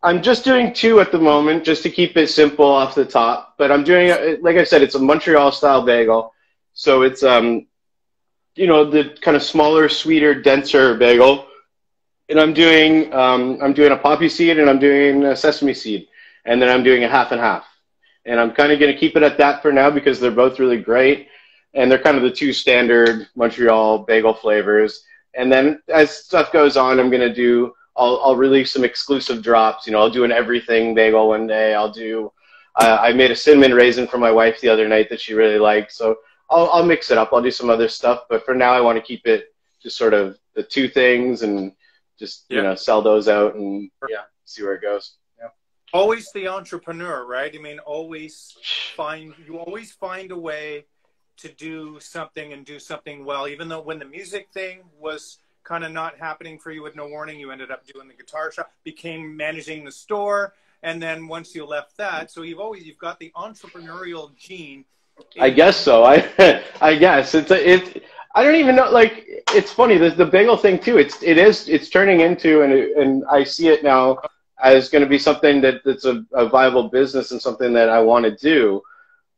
Speaker 2: I'm just doing 2 at the moment, just to keep it simple off the top. But I'm doing, like I said, it's a Montreal style bagel, so it's the kind of smaller, sweeter, denser bagel. And I'm doing a poppy seed and I'm doing a sesame seed, and then I'm doing a half and half. And I'm kind of going to keep it at that for now because they're both really great, and they're kind of the 2 standard Montreal bagel flavors. And then as stuff goes on, I'm going to do. I'll release some exclusive drops. I'll do an everything bagel one day. I'll do. I made a cinnamon raisin for my wife the other night that she really liked. So I'll mix it up. I'll do some other stuff. But for now, I want to keep it just sort of the 2 things and just sell those out and see where it goes. Yeah.
Speaker 1: Always the entrepreneur, right? I mean, always find a way to do something and do something well. Even though when the music thing was kind of not happening for you with No Warning, you ended up doing the guitar shop, became managing the store, and then once you left that, so you've got the entrepreneurial gene.
Speaker 2: I guess so. I guess I don't even know. Like, it's funny. The bagel thing too. It's turning into, and I see it now as going to be something that's a viable business and something that I want to do.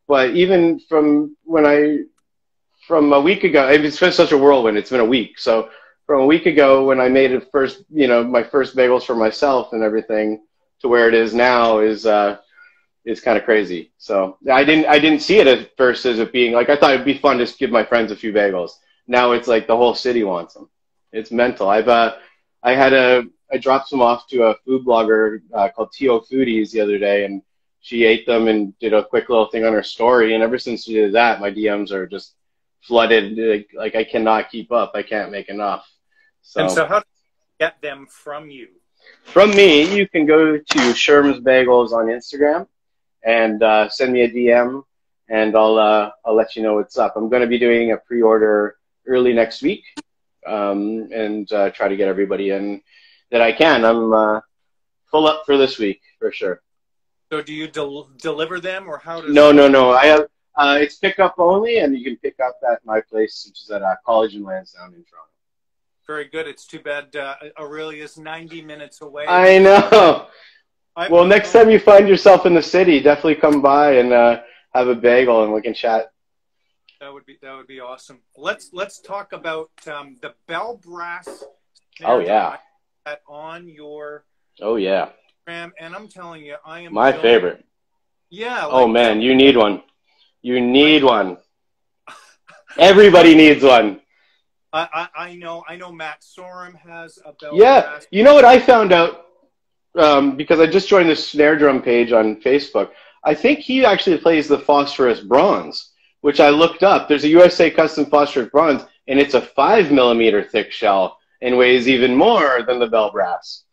Speaker 2: But even from a week ago, it's been such a whirlwind. It's been a week. So from a week ago when I made it first, my first bagels for myself and everything, to where it is now is kind of crazy. So I didn't see it at first as it being like, I thought it'd be fun to just give my friends a few bagels. Now it's like the whole city wants them. It's mental. I dropped some off to a food blogger called T.O. Foodies the other day, and she ate them and did a quick little thing on her story. And ever since she did that, my DMs are just flooded. Like I cannot keep up. I can't make enough.
Speaker 1: So how do you get them from you?
Speaker 2: From me, you can go to Sherm's Bagels on Instagram and send me a DM, and I'll let you know what's up. I'm going to be doing a pre-order early next week, and try to get everybody in that I can. I'm full up for this week for sure.
Speaker 1: So do you deliver them, or how does?
Speaker 2: No. I have it's pickup only, and you can pick up at my place, which is at College and Lansdowne in Toronto.
Speaker 1: Very good. It's too bad Aurelia's 90 minutes away.
Speaker 2: I know. Well, next time you find yourself in the city, definitely come by and have a bagel, and we can chat.
Speaker 1: That would be awesome. Let's talk about the bell brass.
Speaker 2: Oh yeah.
Speaker 1: That on your.
Speaker 2: Oh yeah.
Speaker 1: Instagram, and I'm telling you, I am
Speaker 2: my favorite.
Speaker 1: Yeah.
Speaker 2: Oh man, you need one. You need one. Everybody needs one.
Speaker 1: I know Matt Sorum has a bell.
Speaker 2: Yeah. You know what I found out? Because I just joined the snare drum page on Facebook. I think he actually plays the phosphorus bronze, which I looked up. There's a USA custom phosphorus bronze, and it's a 5 millimeter thick shell and weighs even more than the bell brass.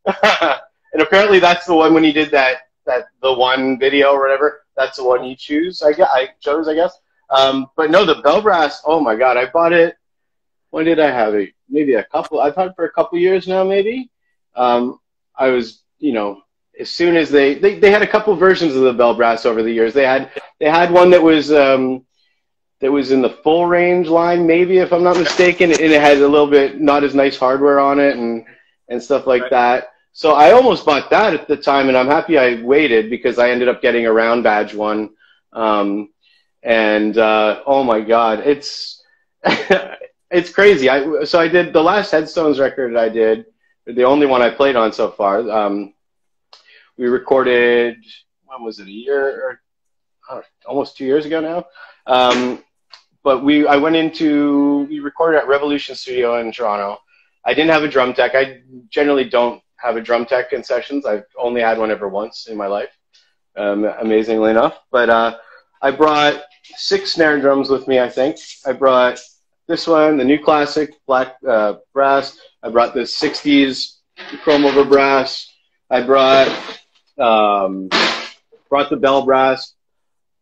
Speaker 2: And apparently that's the one when he did the one video or whatever. That's the one you chose, I guess. But no, the bell brass. Oh my God, I bought it. When did I have it? Maybe I've had it for a couple years now, maybe. I was, as soon as they had a couple versions of the bell brass over the years. They had one that was in the full range line, maybe, if I'm not mistaken, and it had a little bit not as nice hardware on it and stuff like that. So I almost bought that at the time, and I'm happy I waited because I ended up getting a round badge one. Oh my God, it's it's crazy. So I did the last Headstones record I did, the only one I played on so far. We recorded, when was it, a year or almost 2 years ago now. But we recorded at Revolution Studio in Toronto. I didn't have a drum tech. I generally don't have a drum tech in sessions. I've only had one ever once in my life, amazingly enough. But I brought 6 snare drums with me, I think. I brought this one, the new classic black brass. I brought this 60s chrome over brass. I brought the bell brass.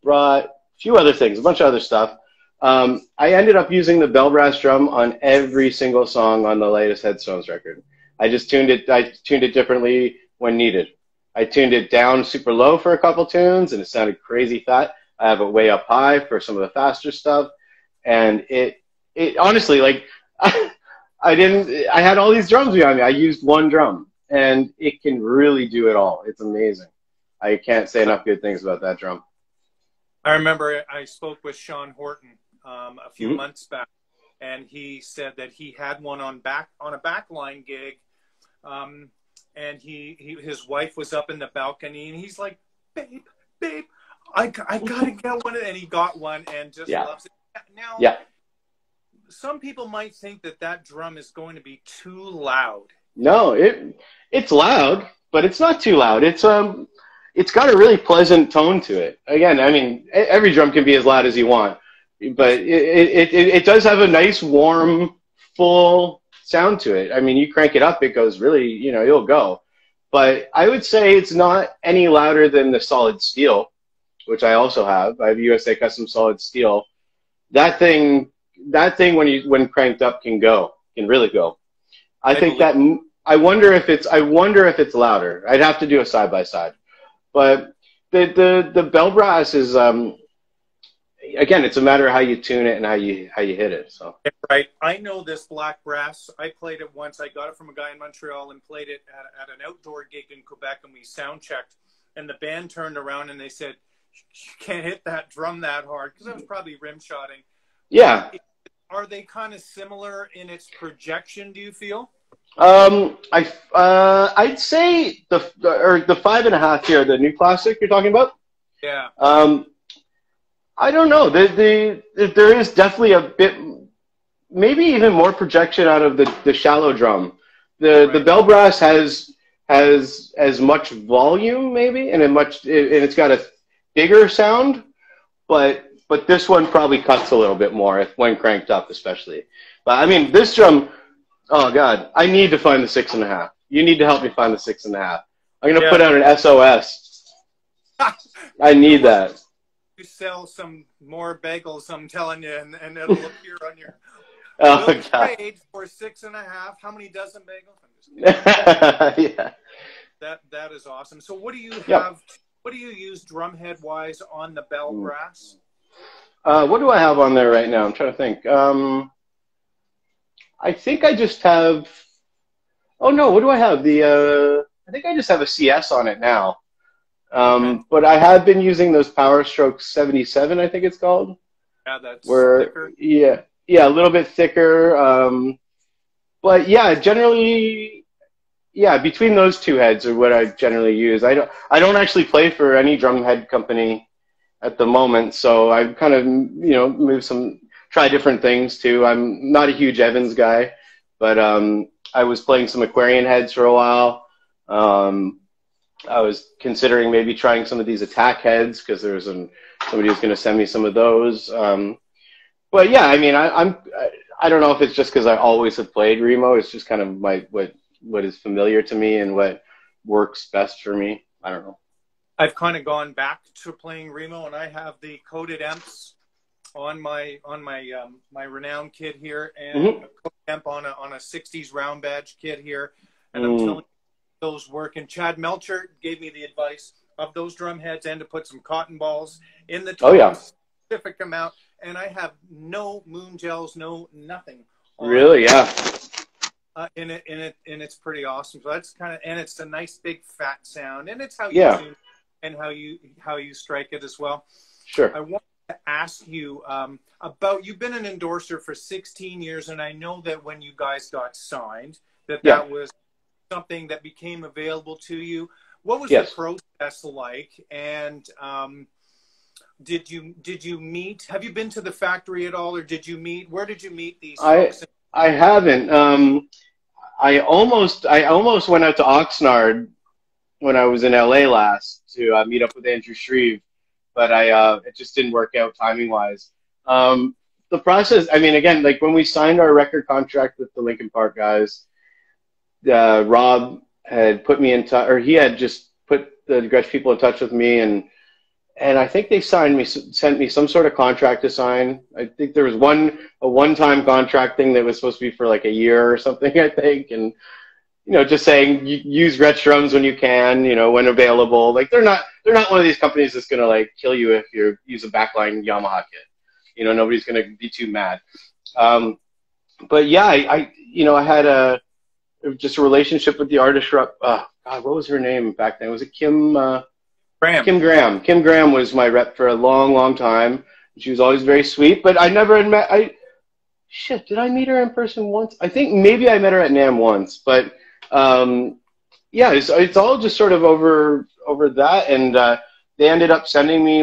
Speaker 2: Brought a few other things, a bunch of other stuff. I ended up using the bell brass drum on every single song on the latest Headstones record. I just tuned it. I tuned it differently when needed. I tuned it down super low for a couple tunes, and it sounded crazy fat. I have it way up high for some of the faster stuff, and it honestly, like, I had all these drums behind me. I used one drum, and it can really do it all. It's amazing. I can't say enough good things about that drum.
Speaker 1: I remember I spoke with Sean Horton a few months back, and he said that he had one on a backline gig, and his wife was up in the balcony, and he's like, babe, I gotta get one, and he got one and just loves it. Now, some people might think that drum is going to be too loud. No,
Speaker 2: it's loud, but it's not too loud. It's got a really pleasant tone to it. Again, I mean, every drum can be as loud as you want, but it does have a nice, warm, full sound to it. I mean, you crank it up, it goes really, you know, it'll go. But I would say it's not any louder than the solid steel, which I also have. I have USA Custom Solid Steel. That thing when cranked up can really go. I wonder if it's louder. I'd have to do a side by side. But the bell brass is again, it's a matter of how you tune it and how you hit it. So
Speaker 1: right, I know this black brass. I played it once. I got it from a guy in Montreal and played it at an outdoor gig in Quebec, and we sound checked. And the band turned around and they said, "You can't hit that drum that hard," because I was probably rim shotting.
Speaker 2: Yeah.
Speaker 1: Are they kind of similar in its projection? Do you feel?
Speaker 2: I'd say the 5.5 here, the new classic you're talking about.
Speaker 1: Yeah.
Speaker 2: I don't know. There is definitely a bit, maybe even more projection out of the shallow drum. The bell brass has as much volume maybe, and it's got a bigger sound, but this one probably cuts a little bit more when cranked up, especially. But I mean, this drum. Oh God, I need to find the 6.5. You need to help me find the 6.5. I'm gonna put out an SOS. I need that.
Speaker 1: You sell some more bagels, I'm telling you, and it'll appear on your.
Speaker 2: Oh God.
Speaker 1: Trade for 6.5. How many dozen bagels? I'm just kidding.
Speaker 2: Yeah.
Speaker 1: That is awesome. So what do you have? What do you use drumhead wise on the bell brass?
Speaker 2: What do I have on there right now? I'm trying to think. I think I just have. Oh no! What do I have? I think I just have a CS on it now. But I have been using those Power Stroke 77, I think it's called.
Speaker 1: Yeah, that's thicker.
Speaker 2: Yeah, a little bit thicker. But yeah, generally, between those two heads are what I generally use. I don't actually play for any drum head company at the moment, so I've kind of try different things too. I'm not a huge Evans guy, but I was playing some Aquarian heads for a while. I was considering maybe trying some of these attack heads because there was somebody who's going to send me some of those. But yeah, I mean, I don't know if it's just because I always have played Remo. It's just kind of what is familiar to me and what works best for me. I don't know.
Speaker 1: I've kind of gone back to playing Remo, and I have the coated amps on my Renown kit here, and a coated amp on a 60s round badge kit here, and I'm telling you, those work. And Chad Melcher gave me the advice of those drum heads and to put some cotton balls in the specific amount, and I have no moon gels, no nothing.
Speaker 2: Really? Yeah.
Speaker 1: And it's pretty awesome. So that's kind of, and it's a nice big fat sound, and it's how you tune and how you strike it as well.
Speaker 2: Sure.
Speaker 1: I want to ask you about, you've been an endorser for 16 years, and I know that when you guys got signed, that was something that became available to you. What was the process like? And did you meet? Have you been to the factory at all, or did you meet? Where did you meet these folks?
Speaker 2: I haven't. I almost went out to Oxnard when I was in LA last to meet up with Andrew Shreve, but it just didn't work out timing wise. The process, I mean, again, like when we signed our record contract with the Linkin Park guys, Rob had put me in touch, or he had just put the Gretsch people in touch with me, and I think they sent me some sort of contract to sign. I think there was a one-time contract thing that was supposed to be for like a year or something, I think, and just saying use Gretsch drums when you can, when available. Like they're not one of these companies that's gonna like kill you if you use a backline Yamaha kit. Nobody's gonna be too mad. But yeah, I had just a relationship with the artist rep. God, what was her name back then? Was it Kim?
Speaker 1: Graham.
Speaker 2: Kim Graham. Kim Graham was my rep for a long, long time. She was always very sweet, but I never had met. Did I meet her in person once? I think maybe I met her at NAMM once, but yeah, it's all just sort of over that, and they ended up sending me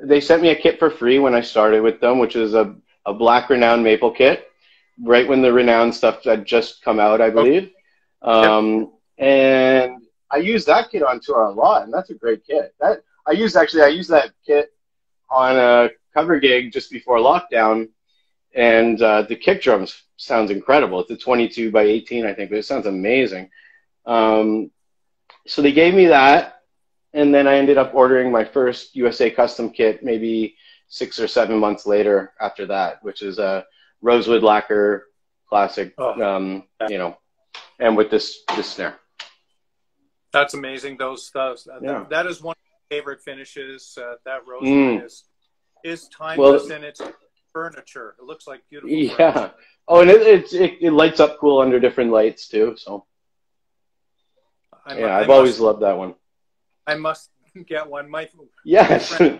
Speaker 2: they sent me a kit for free when I started with them, which is a black Renown maple kit, right when the Renown stuff had just come out, I believe. Yep. And I used that kit on tour a lot, and that's a great kit. I used that kit on a cover gig just before lockdown, and the kick drums sounds incredible. It's a 22 by 18, I think, but it sounds amazing. So they gave me that, and then I ended up ordering my first USA custom kit maybe 6 or 7 months later after that, which is a rosewood lacquer classic, and with this snare.
Speaker 1: That's amazing.
Speaker 2: Yeah.
Speaker 1: That is one of my favorite finishes. That rosewood is timeless, and it's furniture. It looks like beautiful furniture.
Speaker 2: Oh, and it lights up cool under different lights too. So I've always loved that one.
Speaker 1: I must get one. My
Speaker 2: friend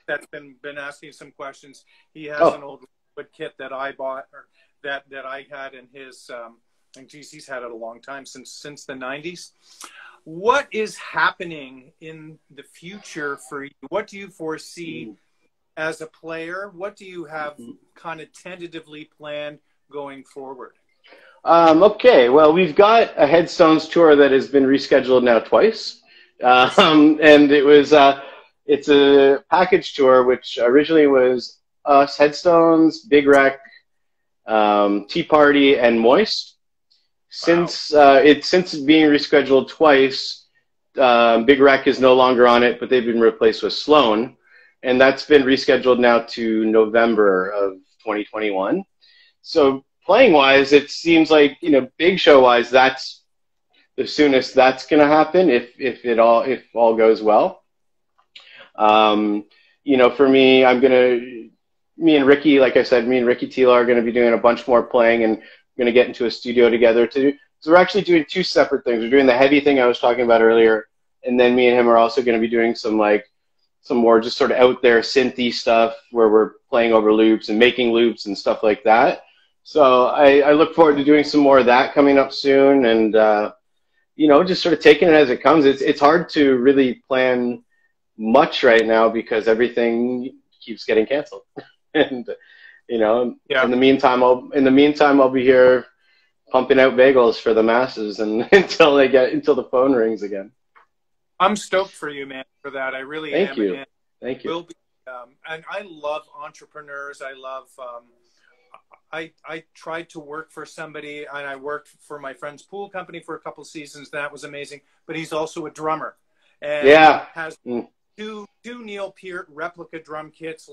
Speaker 1: that's been asking some questions. He has an old wood kit that I bought, or that I had in his. And geez, he's had it a long time, since the 90s. What is happening in the future for you? What do you foresee as a player? What do you have kind of tentatively planned going forward?
Speaker 2: Okay, well, we've got a Headstones tour that has been rescheduled now twice. And it's a package tour, which originally was us, Headstones, Big Wreck, Tea Party, and Moist. Since it's being rescheduled twice, Big Wreck is no longer on it, but they've been replaced with Sloan, and that's been rescheduled now to November of 2021. So playing wise, it seems like big show wise, that's the soonest that's going to happen if all goes well. For me, me and Ricky, like I said, me and Ricky Tila are going to be doing a bunch more playing, and going to get into a studio together too. So we're actually doing two separate things. We're doing the heavy thing I was talking about earlier, and then me and him are also going to be doing some more just sort of out there synthy stuff where we're playing over loops and making loops and stuff like that. So I look forward to doing some more of that coming up soon, and just sort of taking it as it comes. It's hard to really plan much right now because everything keeps getting canceled. And in the meantime, I'll be here pumping out bagels for the masses, and until the phone rings again.
Speaker 1: I'm stoked for you, man, for that. I really am.
Speaker 2: Thank you. Thank you.
Speaker 1: And I love entrepreneurs. I love. I tried to work for somebody, and I worked for my friend's pool company for a couple of seasons. That was amazing. But he's also a drummer, and has two Neil Peart replica drum kits,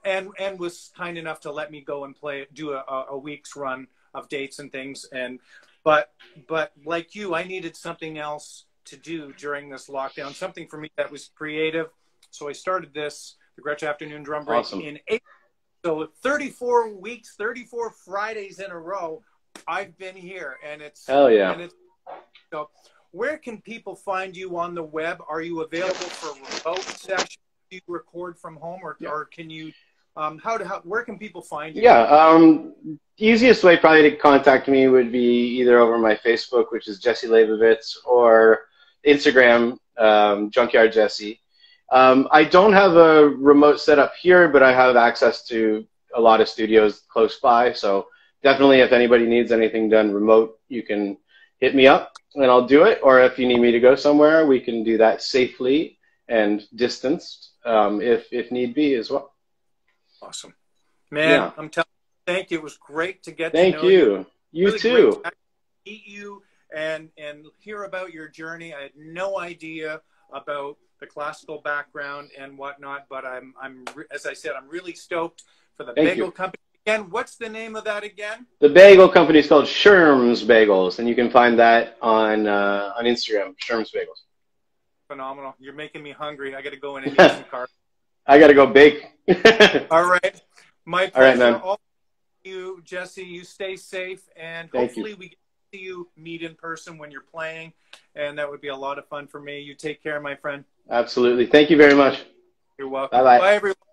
Speaker 1: and was kind enough to let me go and do a week's run of dates and things. But like you, I needed something else to do during this lockdown, something for me that was creative. So I started the Gretsch Afternoon Drum Break in April. So 34 weeks, 34 Fridays in a row, I've been here, and it's
Speaker 2: hell yeah.
Speaker 1: So where can people find you on the web? Are you available for remote sessions? Do you record from home, or can you? Where can people find you?
Speaker 2: The easiest way probably to contact me would be either over my Facebook, which is Jesse Labovitz, or Instagram, Junkyard Jesse. I don't have a remote setup here, but I have access to a lot of studios close by. So definitely, if anybody needs anything done remote, you can hit me up and I'll do it. Or if you need me to go somewhere, we can do that safely and distanced, if need be as well.
Speaker 1: Awesome. Man, I'm telling you, thank you. It was great to get to know you.
Speaker 2: Thank you. You
Speaker 1: really
Speaker 2: too.
Speaker 1: Great to meet you and hear about your journey. I had no idea about the classical background and whatnot, but I'm as I said, I'm really stoked for the bagel company. Again, what's the name of that again?
Speaker 2: The bagel company is called Sherm's Bagels, and you can find that on Instagram, Sherm's Bagels.
Speaker 1: Phenomenal. You're making me hungry. I got to go in and eat some carbs.
Speaker 2: I got to go bake.
Speaker 1: All right. My pleasure.
Speaker 2: All right, man.
Speaker 1: All you, Jesse, you stay safe, and hopefully we get to see you meet in person when you're playing, and that would be a lot of fun for me. You take care, my friend.
Speaker 2: Absolutely. Thank you very much.
Speaker 1: You're welcome.
Speaker 2: Bye-bye.
Speaker 1: Bye, everyone.